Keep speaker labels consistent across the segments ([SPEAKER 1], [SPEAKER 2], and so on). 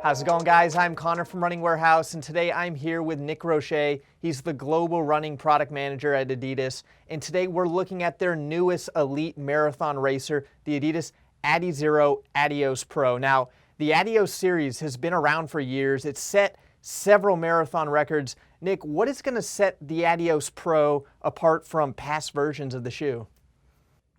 [SPEAKER 1] How's it going, guys? I'm Connor from Running Warehouse, and today I'm here with Nick Roche. He's the Global Running Product Manager at Adidas, and today we're looking at their newest elite marathon racer, the Adidas adizero Adios Pro. Now, the Adios series has been around for years. It's set several marathon records. Nick, what is going to set the Adios Pro apart from past versions of the shoe?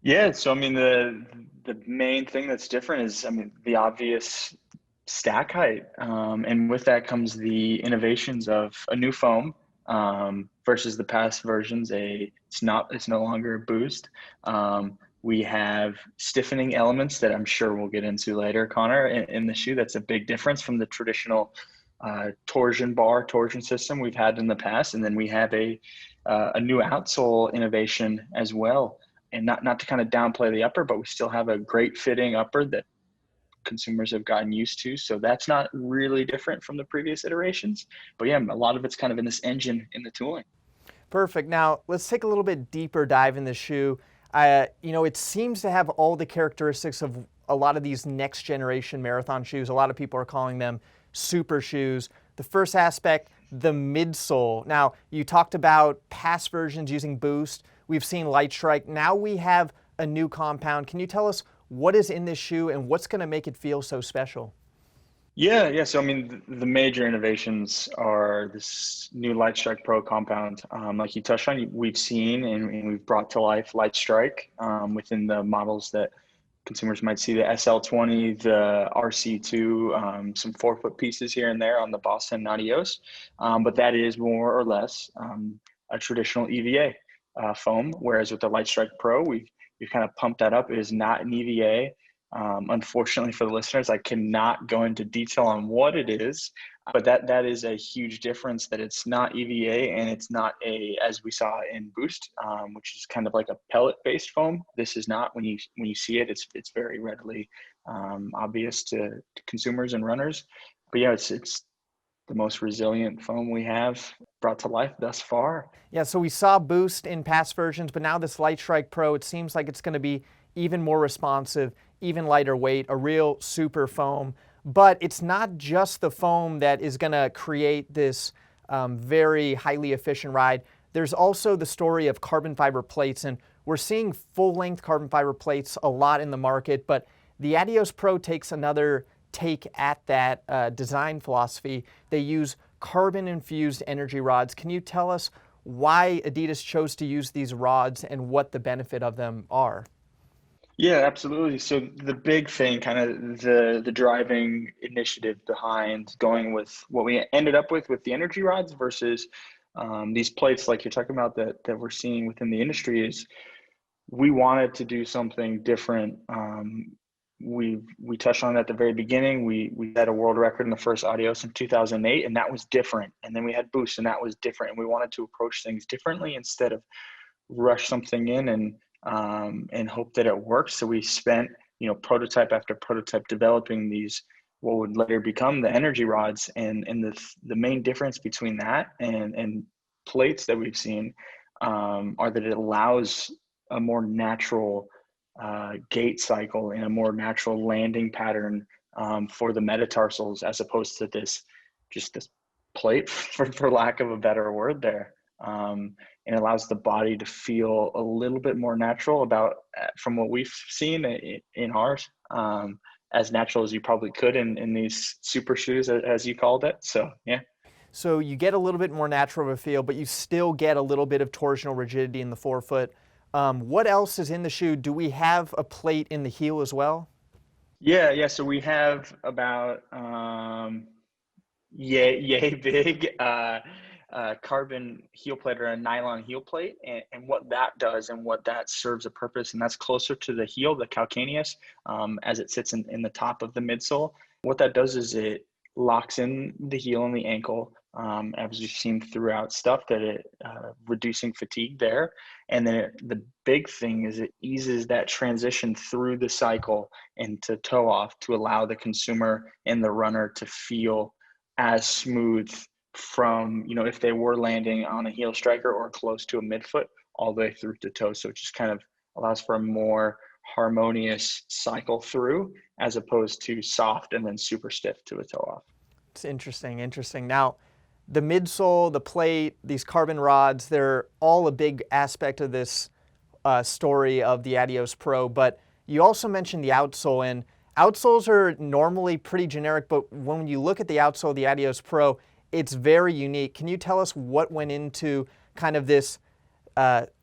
[SPEAKER 2] Yeah, so I mean the main thing that's different is the obvious stack height, and with that comes the innovations of a new foam versus the past versions. It's no longer a boost. We have stiffening elements that I'm sure we'll get into later, Connor, in the shoe. That's a big difference from the traditional torsion system we've had in the past, and then we have a new outsole innovation as well. And not to kind of downplay the upper, but we still have a great fitting upper that consumers have gotten used to. So that's not really different from the previous iterations. But yeah, a lot of it's kind of in this engine in the tooling.
[SPEAKER 1] Perfect. Now, let's take a little bit deeper dive in the shoe. It seems to have all the characteristics of a lot of these next generation marathon shoes. A lot of people are calling them super shoes. The first aspect, the midsole. Now, you talked about past versions using Boost. We've seen Light Strike. Now we have a new compound. Can you tell us what is in this shoe and what's going to make it feel so special?
[SPEAKER 2] Yeah. So the major innovations are this new Light Strike Pro compound. Like you touched on, we've seen and we've brought to life Light Strike within the models that consumers might see, the SL20, the RC2, some forefoot pieces here and there on the Boston Adios. But that is more or less a traditional EVA foam, whereas with the Light Strike Pro, we've kind of pumped that up. It is not an EVA. Unfortunately for the listeners, I cannot go into detail on what it is, but that is a huge difference, that it's not EVA and it's not as we saw in Boost, which is kind of like a pellet-based foam. This is not. When you see it, it's very readily obvious to consumers and runners. But yeah, it's the most resilient foam we have brought to life thus far.
[SPEAKER 1] Yeah, so we saw Boost in past versions, but now this Light Strike Pro, it seems like it's going to be even more responsive, even lighter weight, a real super foam. But it's not just the foam that is going to create this very highly efficient ride. There's also the story of carbon fiber plates, and we're seeing full-length carbon fiber plates a lot in the market, but the Adios Pro takes another take at that design philosophy. They use carbon-infused energy rods. Can you tell us why Adidas chose to use these rods and what the benefit of them are?
[SPEAKER 2] Yeah, absolutely. So the big thing, kind of the driving initiative behind going with what we ended up with the energy rods versus these plates like you're talking about that we're seeing within the industry, is we wanted to do something different. We touched on it at the very beginning. We had a world record in the first Adios in 2008, and that was different. And then we had Boost, and that was different. And we wanted to approach things differently instead of rush something in and hope that it works. So we spent prototype after prototype developing these, what would later become the energy rods. And the main difference between that and plates that we've seen are that it allows a more natural gait cycle and a more natural landing pattern for the metatarsals, as opposed to this plate, for lack of a better word there. And allows the body to feel a little bit more natural from what we've seen in ours, as natural as you probably could in these super shoes, as you called it. So, yeah.
[SPEAKER 1] So you get a little bit more natural of a feel, but you still get a little bit of torsional rigidity in the forefoot. What else is in the shoe? Do we have a plate in the heel as well?
[SPEAKER 2] Yeah. So we have about yay big carbon heel plate, or a nylon heel plate, and what that does and what that serves a purpose, and that's closer to the heel, the calcaneus, as it sits in the top of the midsole. What that does is it locks in the heel and the ankle, as we've seen throughout stuff, that it reducing fatigue there. And then the big thing is it eases that transition through the cycle into toe off, to allow the consumer and the runner to feel as smooth from, if they were landing on a heel striker or close to a midfoot, all the way through to toe. So it just kind of allows for a more harmonious cycle through, as opposed to soft and then super stiff to a toe off.
[SPEAKER 1] It's interesting, interesting. Now, the midsole, the plate, these carbon rods, they're all a big aspect of this story of the Adios Pro, but you also mentioned the outsole, and outsoles are normally pretty generic, but when you look at the outsole of the Adios Pro, it's very unique. Can you tell us what went into kind of this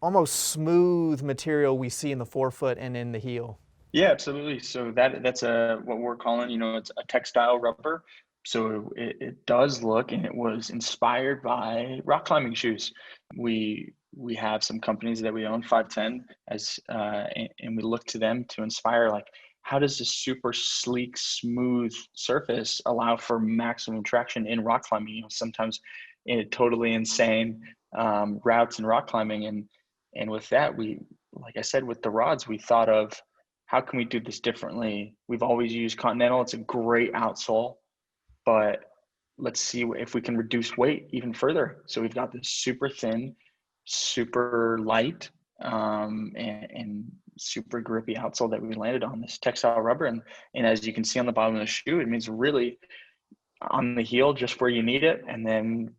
[SPEAKER 1] almost smooth material we see in the forefoot and in the heel?
[SPEAKER 2] Yeah, absolutely. So that's what we're calling, it's a textile rubber. So it does look, and it was inspired by rock climbing shoes. We have some companies that we own, 510, and we look to them to inspire, like, how does this super sleek, smooth surface allow for maximum traction in rock climbing? Sometimes in totally insane routes in rock climbing, and with that, like I said, with the rods, we thought of, how can we do this differently? We've always used Continental. It's a great outsole, but let's see if we can reduce weight even further. So we've got this super thin, super light, and super grippy outsole that we landed on, this textile rubber. And as you can see on the bottom of the shoe, it means really on the heel, just where you need it, and then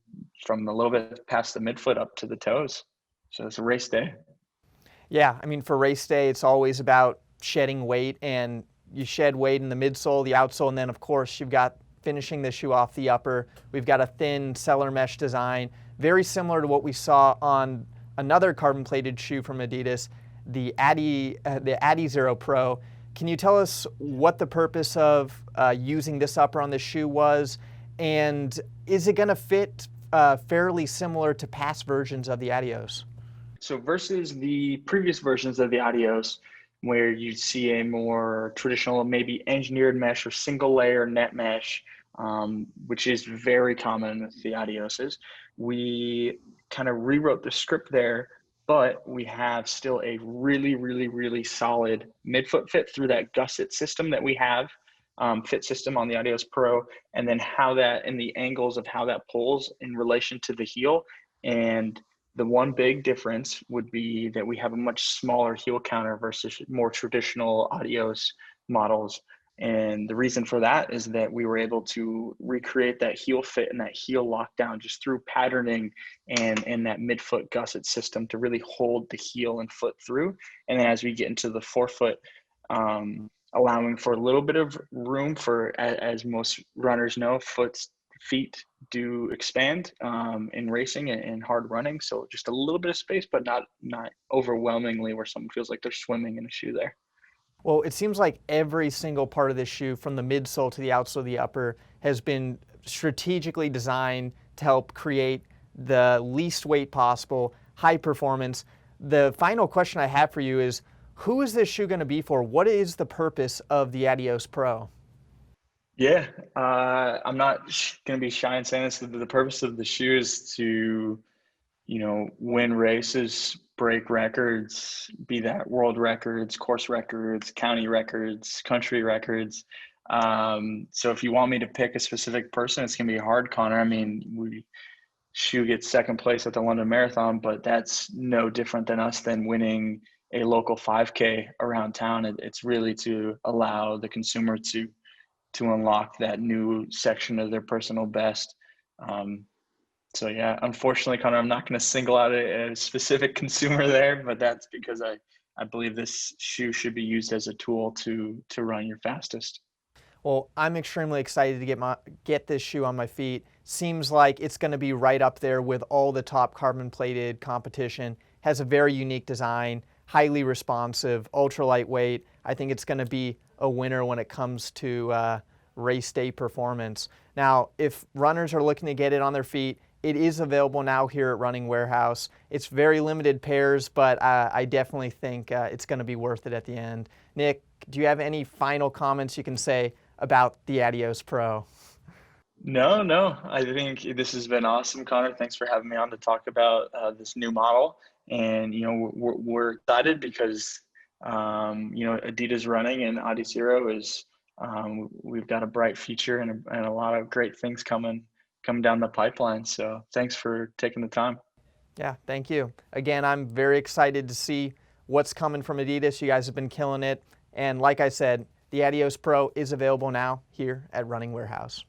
[SPEAKER 2] from a little bit past the midfoot up to the toes. So it's a race day.
[SPEAKER 1] Yeah, I mean, for race day, it's always about shedding weight, and you shed weight in the midsole, the outsole, and then of course you've got finishing the shoe off the upper. We've got a thin cellar mesh design, very similar to what we saw on another carbon plated shoe from Adidas, the adizero Pro. Can you tell us what the purpose of using this upper on the shoe was, and is it going to fit fairly similar to past versions of the Adios?
[SPEAKER 2] So versus the previous versions of the Adios, where you see a more traditional, maybe engineered mesh or single layer net mesh, which is very common with the Adioses, we kind of rewrote the script there, but we have still a really, really, really solid midfoot fit through that gusset system that we have, fit system on the Adios Pro, and then how that, and the angles of how that pulls in relation to the heel. And the one big difference would be that we have a much smaller heel counter versus more traditional Adios models. And the reason for that is that we were able to recreate that heel fit and that heel lockdown just through patterning and that midfoot gusset system to really hold the heel and foot through. And then as we get into the forefoot, allowing for a little bit of room for, as most runners know, feet do expand in racing and hard running. So just a little bit of space, but not overwhelmingly where someone feels like they're swimming in a shoe there.
[SPEAKER 1] Well, it seems like every single part of this shoe, from the midsole to the outsole to the upper, has been strategically designed to help create the least weight possible, high performance. The final question I have for you is, who is this shoe going to be for? What is the purpose of the Adios Pro?
[SPEAKER 2] Yeah, I'm not going to be shy in saying this. The purpose of the shoe is to, win races, break records, be that world records, course records, county records, country records. So if you want me to pick a specific person, it's going to be hard, Connor. I mean, shoe gets second place at the London Marathon, but that's no different than us than winning a local 5K around town. It's really to allow the consumer to unlock that new section of their personal best. So yeah, unfortunately, Connor, I'm not going to single out a specific consumer there, but that's because I believe this shoe should be used as a tool to run your fastest.
[SPEAKER 1] Well, I'm extremely excited to get this shoe on my feet. Seems like it's going to be right up there with all the top carbon plated competition. Has a very unique design, highly responsive, ultra lightweight. I think it's going to be a winner when it comes to race day performance. Now, if runners are looking to get it on their feet, it is available now here at Running Warehouse. It's very limited pairs, but I definitely think it's going to be worth it at the end. Nick, do you have any final comments you can say about the Adios Pro?
[SPEAKER 2] No. I think this has been awesome, Connor. Thanks for having me on to talk about this new model. And, we're excited because, Adidas running and adizero is, we've got a bright future and a lot of great things coming down the pipeline. So thanks for taking the time.
[SPEAKER 1] Yeah, thank you. Again, I'm very excited to see what's coming from Adidas. You guys have been killing it. And like I said, the Adios Pro is available now here at Running Warehouse.